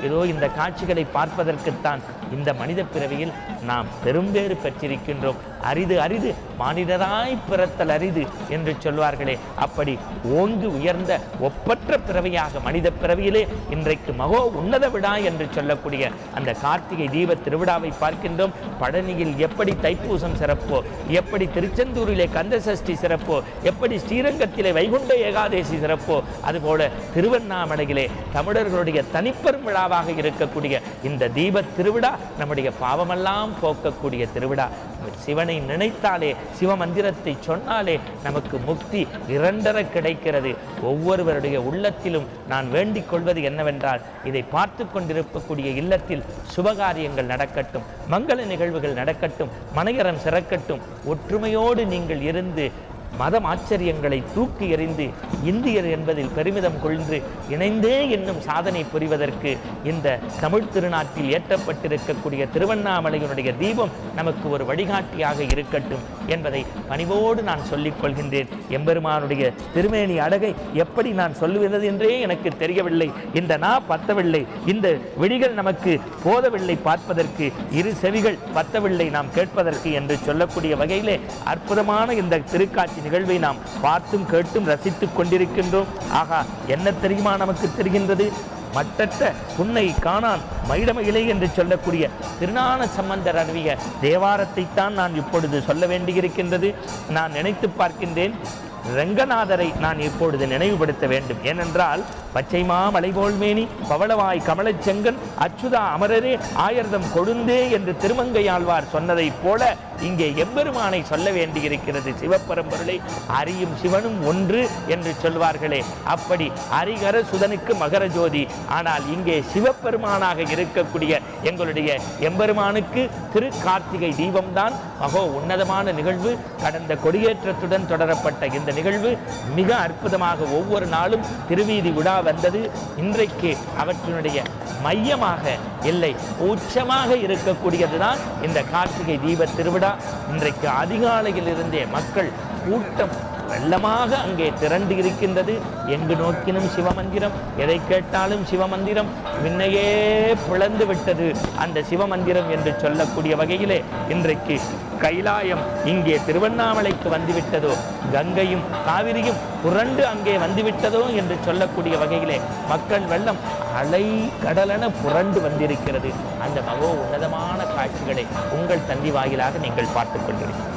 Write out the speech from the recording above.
ஏதோ இந்த காட்சிகளை பார்ப்பதற்குத்தான் இந்த மனித பிறவியில் நாம் பெரும்பேறு பெற்றிருக்கின்றோம். அரிது அரிது மானிடராய் பிறத்தல் அரிது என்று சொல்வார்களே, அப்படி ஓங்கு உயர்ந்த ஒப்பற்ற பிறவியாக மனித பிறவியிலே இன்றைக்கு மகோ உன்னத விழா என்று சொல்லக்கூடிய அந்த கார்த்திகை தீப திருவிழாவை பார்க்கின்றோம். பழனியில் எப்படி தைப்பூசம் சிறப்போ, எப்படி திருச்செந்தூரிலே கந்த சஷ்டி சிறப்போ, எப்படி ஸ்ரீரங்கத்திலே வைகுண்ட ஏகாதேசி சிறப்போ, அதுபோல திருவண்ணாமலையிலே தமிழர்களுடைய தனிப்பெரும் விழாவாக இருக்கக்கூடிய இந்த தீப திருவிழா நம்முடைய பாவமெல்லாம் போக்கக்கூடிய திருவிழா. சிவனை நினைத்தாலே, சிவமந்திரத்தை சொன்னாலே நமக்கு முக்தி இரண்டர கிடைக்கிறது. ஒவ்வொருவருடைய உள்ளத்திலும் நான் வேண்டிக் கொள்வது என்னவென்றால், இதை பார்த்து கொண்டிருக்கக்கூடிய இல்லத்தில் சுபகாரியங்கள் நடக்கட்டும், மங்கள நிகழ்வுகள் நடக்கட்டும், மனையறம் சிறக்கட்டும். ஒற்றுமையோடு நீங்கள் இருந்து மதம் ஆச்சரியங்களை தூக்கி எறிந்து இந்தியர் என்பதில் பெருமிதம் கொண்டு இணைந்தே என்னும் சாதனை புரிவதற்கு இந்த தமிழ் திருநாட்டில் ஏற்றப்பட்டிருக்கக்கூடிய திருவண்ணாமலையினுடைய தீபம் நமக்கு ஒரு வழிகாட்டியாக இருக்கட்டும் என்பதை பணிவோடு நான் சொல்லிக் கொள்கின்றேன். எம்பெருமானுடைய திருமேனி அழகை எப்படி நான் சொல்லுவது என்றே எனக்கு தெரியவில்லை. இந்த நா பத்தவில்லை, இந்த விழிகள் நமக்கு போதவில்லை பார்ப்பதற்கு, இரு செவிகள் பத்தவில்லை நாம் கேட்பதற்கு என்று சொல்லக்கூடிய வகையிலே அற்புதமான இந்த திருக்காட்சி நிகழ்வை நாம் பார்த்தும் கேட்டும் ரசித்துக் கொண்டிருக்கின்றோம். ஆகா, என்ன தெரியுமா நமக்கு தெரிகின்றது? மட்டற்ற புன்னை காணான் மயிடமயிலை என்று சொல்லக்கூடிய திருஞான சம்பந்தர் அருவிய தேவாரத்தைத்தான் நான் இப்பொழுது சொல்ல வேண்டியிருக்கின்றது. நான் நினைத்து பார்க்கின்றேன், ரங்கநாதரை நான் இப்பொழுது நினைவுபடுத்த வேண்டும். ஏனென்றால் பச்சைமா மலைபோல்மேனி பவளவாய் கமலச் செங்கன் அச்சுதா அமரரே ஆயர்தம் கொழுந்தே என்று திருமங்கையாழ்வார் சொன்னதைப் போல இங்கே எம்பெருமானை சொல்ல வேண்டியிருக்கிறது. சிவபரம்பொருளை அறியும் சிவனும் ஒன்று என்று சொல்வார்களே, அப்படி அரிகர சுதனுக்கு மகர ஜோதி. ஆனால் இங்கே சிவபெருமானாக இருக்கக்கூடிய எங்களுடைய எம்பெருமானுக்கு திரு கார்த்திகை தீபம்தான் மகோ உன்னதமான நிகழ்வு. கடந்த கொடியேற்றத்துடன் தொடரப்பட்ட இந்த நிகழ்வு மிக அற்புதமாக ஒவ்வொரு நாளும் திருவீதி விழா வந்தது. இன்றைக்கு அவற்றினுடைய மையமாக இல்லை, உச்சமாக இருக்கக்கூடியதுதான் இந்த கார்த்திகை தீப திருவிழா. இன்றைக்கு அதிகாலையில் இருந்தே மக்கள் கூட்டம் வெள்ளமாக அங்கே திரண்டு இருக்கின்றது. எங்கு நோக்கினும் சிவமந்திரம், எதை கேட்டாலும் சிவமந்திரம், விண்ணையே பிளந்து விட்டது அந்த சிவமந்திரம் என்று சொல்லக்கூடிய வகையிலே இன்றைக்கு கைலாயம் இங்கே திருவண்ணாமலைக்கு வந்துவிட்டதோ, கங்கையும் காவிரியும் புரண்டு அங்கே வந்துவிட்டதோ என்று சொல்லக்கூடிய வகையிலே மக்கள் வெள்ளம் அலை கடலென புரண்டு வந்திருக்கிறது. அந்த மகோ உன்னதமான காட்சிகளை உங்கள் தந்தி வாயிலாக நீங்கள் பார்த்துக் கொண்டிருக்கிறீர்கள்.